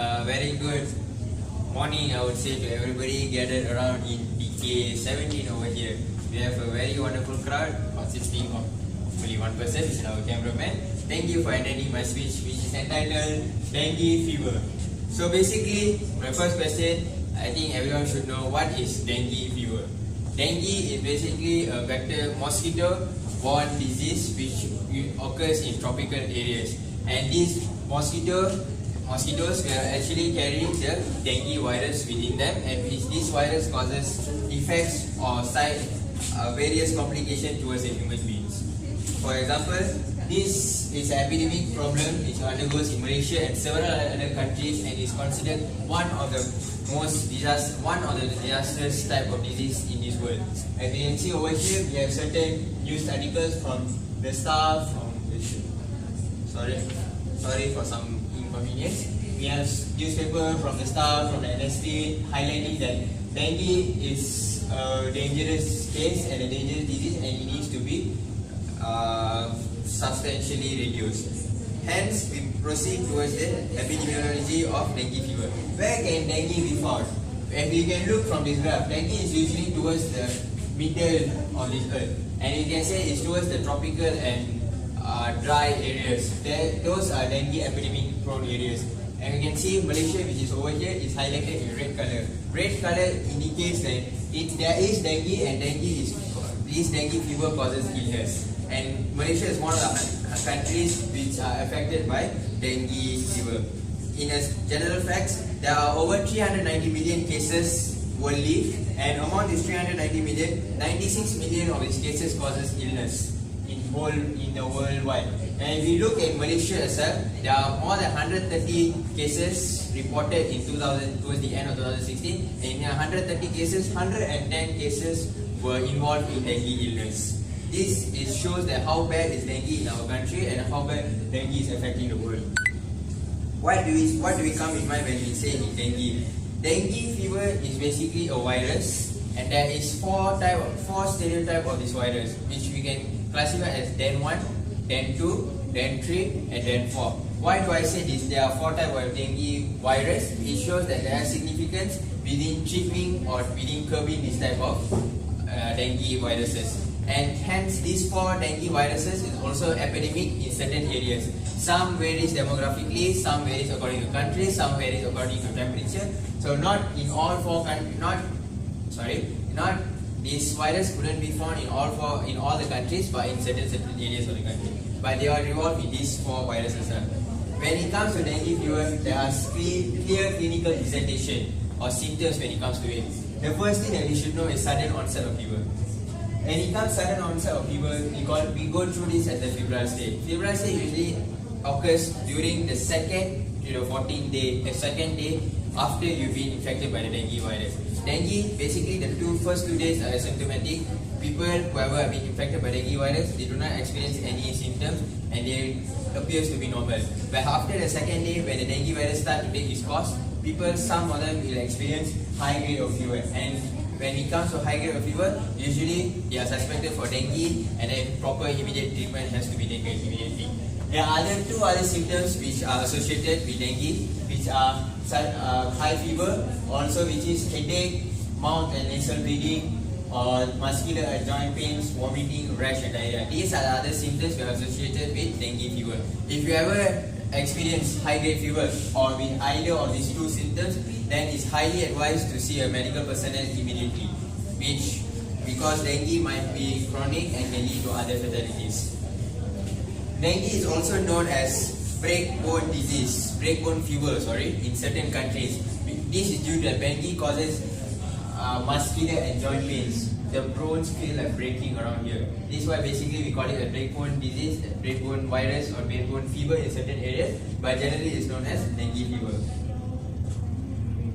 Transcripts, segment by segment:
very good morning, I would say, to everybody gathered around in PK 17 over here. We have a very wonderful crowd consisting of only one person, which is our cameraman. Thank you for attending my speech, which is entitled Dengue Fever. So basically, my first question, I think everyone should know what is dengue fever. Dengue is basically a vector mosquito-borne disease which occurs in tropical areas. And these mosquitoes will actually carry the dengue virus within them, and this virus causes effects or various complications towards the human beings. For example, this is an epidemic problem which undergoes in Malaysia and several other countries, and is considered one of the disastrous type of disease in this world. As you can see over here, we have certain news articles from the staff. Sorry for some inconvenience. We have newspaper from the staff, from the NST, highlighting that dengue is a dangerous case and a dangerous disease, and it needs to be substantially reduced. Hence, we proceed towards the epidemiology of dengue fever. Where can dengue be found? If you can look from this graph, dengue is usually towards the middle of this earth, and you can say it's towards the tropical and dry areas. Those are dengue epidemic prone areas. And you can see Malaysia, which is over here, is highlighted in red color. Red color indicates that there is dengue, and this dengue fever causes illness. And Malaysia is one of the countries which are affected by dengue fever. In a general facts, there are over 390 million cases worldly, and among these 390 million, 96 million of these cases causes illness in the worldwide. And if you look at Malaysia itself, there are more than 130 cases reported in towards the end of 2016. And in 130 cases, 110 cases were involved in dengue illness. This shows that how bad is dengue in our country and how bad dengue is affecting the world. What do we come in mind when we say dengue? Dengue fever is basically a virus, and there is four stereotypes of this virus, which we can classify as Den 1, Den 2, Den 3, and Den 4. Why do I say this? There are four types of dengue virus. It shows that there is significance within treating or within curbing this type of dengue viruses. And hence, these four dengue viruses is also epidemic in certain areas. Some varies demographically, some varies according to country, some varies according to temperature. So not in all four countries, this virus couldn't be found in all the countries, but in certain areas of the country. But they are involved in these four viruses. When it comes to dengue fever, there are clear clinical presentation or symptoms when it comes to it. The first thing that we should know is sudden onset of fever. When it comes to sudden onset of fever, we go through this at the febrile state. Febrile state usually occurs during the second to the 14th day, the second day after you've been infected by the dengue virus. Dengue, basically the first 2 days are asymptomatic. People who have been infected by dengue virus, they do not experience any symptoms and they appears to be normal. But after the second day, when the dengue virus starts to take its course, some of them will experience high grade of fever. And when it comes to high grade of fever, usually they are suspected for dengue, and then proper immediate treatment has to be taken immediately. There are two other symptoms which are associated with dengue, which are high fever, also which is headache, mouth and nasal bleeding, or muscular and joint pains, vomiting, rash and diarrhea. These are the other symptoms that are associated with dengue fever. If you ever experience high grade fever or with either of these two symptoms, then it's highly advised to see a medical personnel immediately, because dengue might be chronic and can lead to other fatalities. Dengue is also known as breakbone fever, in certain countries. This is due to dengue causes muscular and joint pains. The bones feel like breaking around here. This is why basically we call it a breakbone disease, breakbone virus or breakbone fever in certain areas, but generally it's known as dengue fever.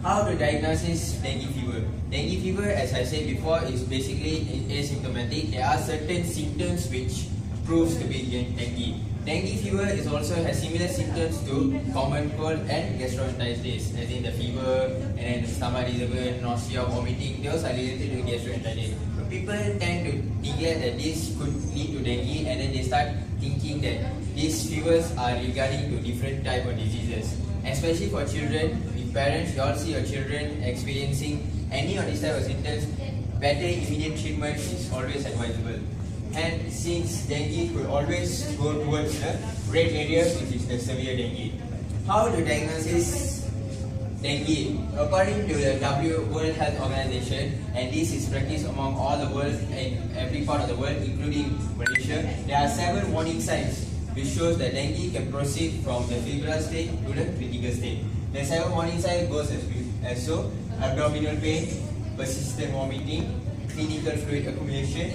How to diagnose dengue fever? Dengue fever, as I said before, is basically asymptomatic. There are certain symptoms which proves to be dengue. Dengue fever is also has similar symptoms to common cold and gastroenteritis, as in the fever and then the stomach disturbance, nausea, vomiting. Those are related to gastroenteritis. So people tend to declare that this could lead to dengue, and then they start thinking that these fevers are regarding to different type of diseases. Especially for children, if parents, you all see your children experiencing any of these type of symptoms, better immediate treatment is always advisable. And since dengue could always go towards the red area, which is the severe dengue. How to diagnose dengue? According to the World Health Organization, and this is practiced among all the world and every part of the world, including Malaysia, there are 7 warning signs which shows that dengue can proceed from the febrile state to the critical state. The 7 warning signs goes as so: abdominal pain, persistent vomiting, clinical fluid accumulation,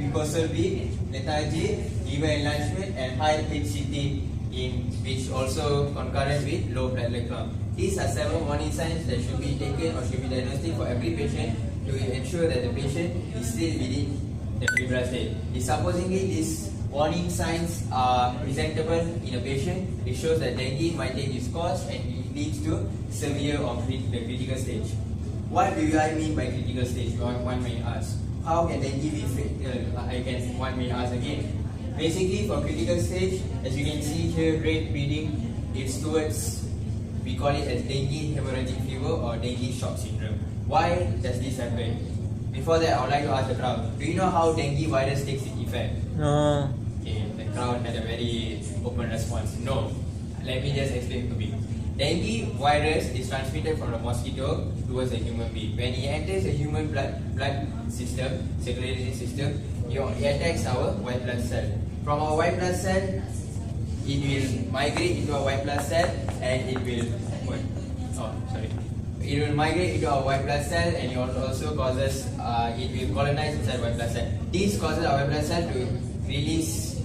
mucosal bleed, lethargy, liver enlargement, and high HCT, in which also concurrent with low platelet count. These are 7 warning signs that should be taken or should be diagnosed for every patient to ensure that the patient is still within the febrile state. If supposingly these warning signs are presentable in a patient, it shows that dengue might take its course and it leads to severe or the critical stage. What do I mean by critical stage? One may ask. How can dengue be fatal? One may ask again. Basically, for critical stage, as you can see here, red reading, it's towards, we call it as dengue hemorrhagic fever or dengue shock syndrome. Why does this happen? Before that, I would like to ask the crowd, do you know how dengue virus takes its effect? No. Okay, the crowd had a very open response. No. Let me just explain to you. Dengue virus is transmitted from a mosquito towards a human being. When it enters a human blood system, circulatory system, it attacks our white blood cell. From our white blood cell, it will migrate into a white blood cell and it will it will migrate into our white blood cell, and it also causes it will colonize inside white blood cell. This causes our white blood cell to release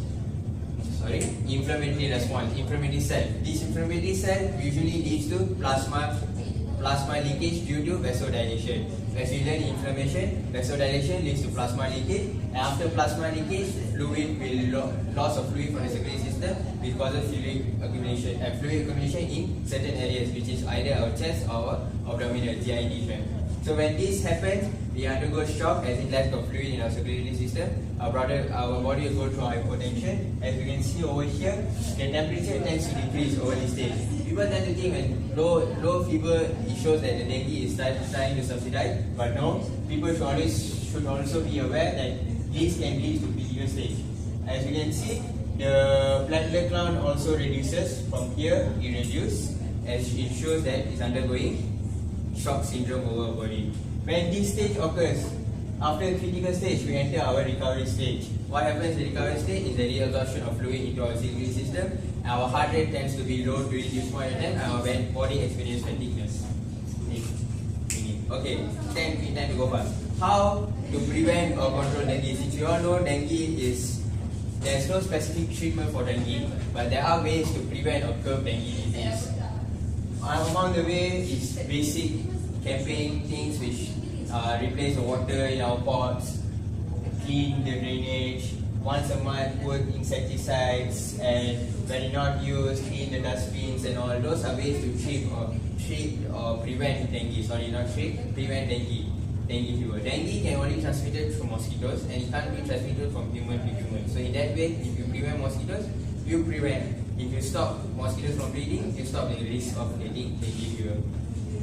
inflammatory response, inflammatory cell. This inflammatory cell usually leads to plasma leakage due to vasodilation. As we learn inflammation, vasodilation leads to plasma leakage, and after plasma leakage, loss of fluid from the circulatory system, which causes fluid accumulation in certain areas, which is either our chest or our abdominal GID tract. So when this happens, we undergo shock, as in lack of fluid in our circulatory system. Our body will go through hypotension. As you can see over here, the temperature tends to decrease over this stage. People tend to think when low fever, it shows that the dengue is trying to subside, but no. People should also be aware that this can lead to critical stage. As you can see, the platelet count also reduces. From here, it reduces, as it shows that it's undergoing shock syndrome over body. When this stage occurs, after critical stage, we enter our recovery stage. What happens in the recovery stage is the reabsorption of fluid into our circulatory system. Our heart rate tends to be low during this point in time, and our body experiences fatigueness. Okay, then we tend to go fast. How to prevent or control dengue? Since you all know dengue there's no specific treatment for dengue, but there are ways to prevent or curb dengue disease. Among the way is basic campaign things which replace the water in our pots, clean the drainage, once a month put insecticides, and when not used, clean the dustbins and all. Those are ways to treat or prevent dengue. Prevent dengue fever. Dengue can only be transmitted through mosquitoes, and it can't be transmitted from human to human. So in that way, if you prevent mosquitoes, you prevent. If you stop mosquitoes from breeding, you stop the risk of getting dengue fever.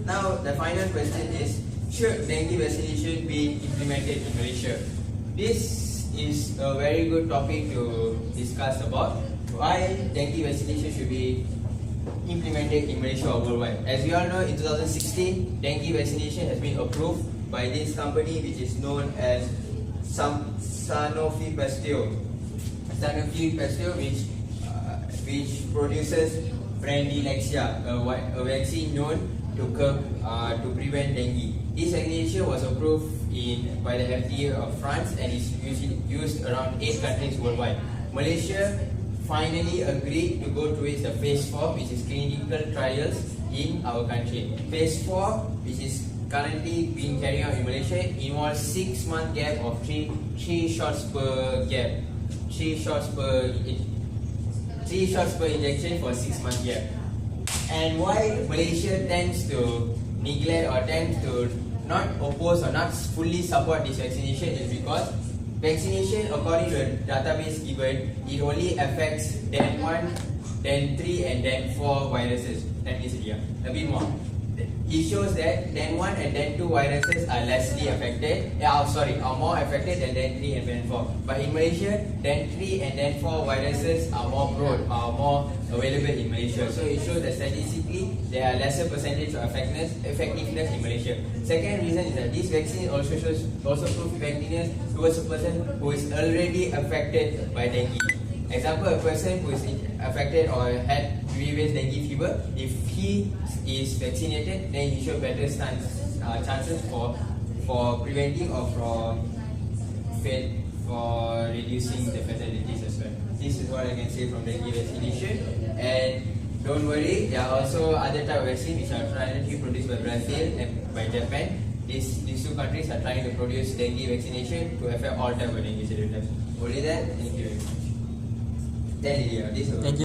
Now, the final question is, should dengue vaccination be implemented in Malaysia? This is a very good topic to discuss about why dengue vaccination should be implemented in Malaysia or worldwide. As we all know, in 2016, dengue vaccination has been approved by this company which is known as Sanofi Pasteur. Sanofi Pasteur, which produces Brandilexia, a vaccine known to prevent dengue. This vaccination was approved by the FDA of France and is used around 8 countries worldwide. Malaysia finally agreed to go towards the phase 4, which is clinical trials in our country. Phase 4, which is currently being carried out in Malaysia, involves 6-month gap of 3 shots per gap. 3 shots per 3 shots per injection for 6 months here. And why Malaysia tends to neglect or tends to not oppose or not fully support this vaccination is because vaccination, according to the database given, it only affects DEN 1, DEN 3 and DEN 4 viruses. That means a bit more. It shows that DEN 1 and DEN 2 viruses are are more affected than DEN 3 and DEN 4. But in Malaysia, DEN 3 and DEN 4 viruses are more broad, are more available in Malaysia. So it shows that statistically there are lesser percentage of effectiveness in Malaysia. Second reason is that this vaccine also proves effectiveness towards a person who is already affected by dengue. Example, a person who is affected or had previous dengue fever, if he is vaccinated, then he should better chances for preventing or for reducing the fatalities as well. This is what I can say from dengue vaccination. And don't worry, there are also other type of vaccine which are currently produced by Brazil and by Japan. These two countries are trying to produce dengue vaccination to affect all type of dengue serotypes. Only that, thank you very much. Thank you.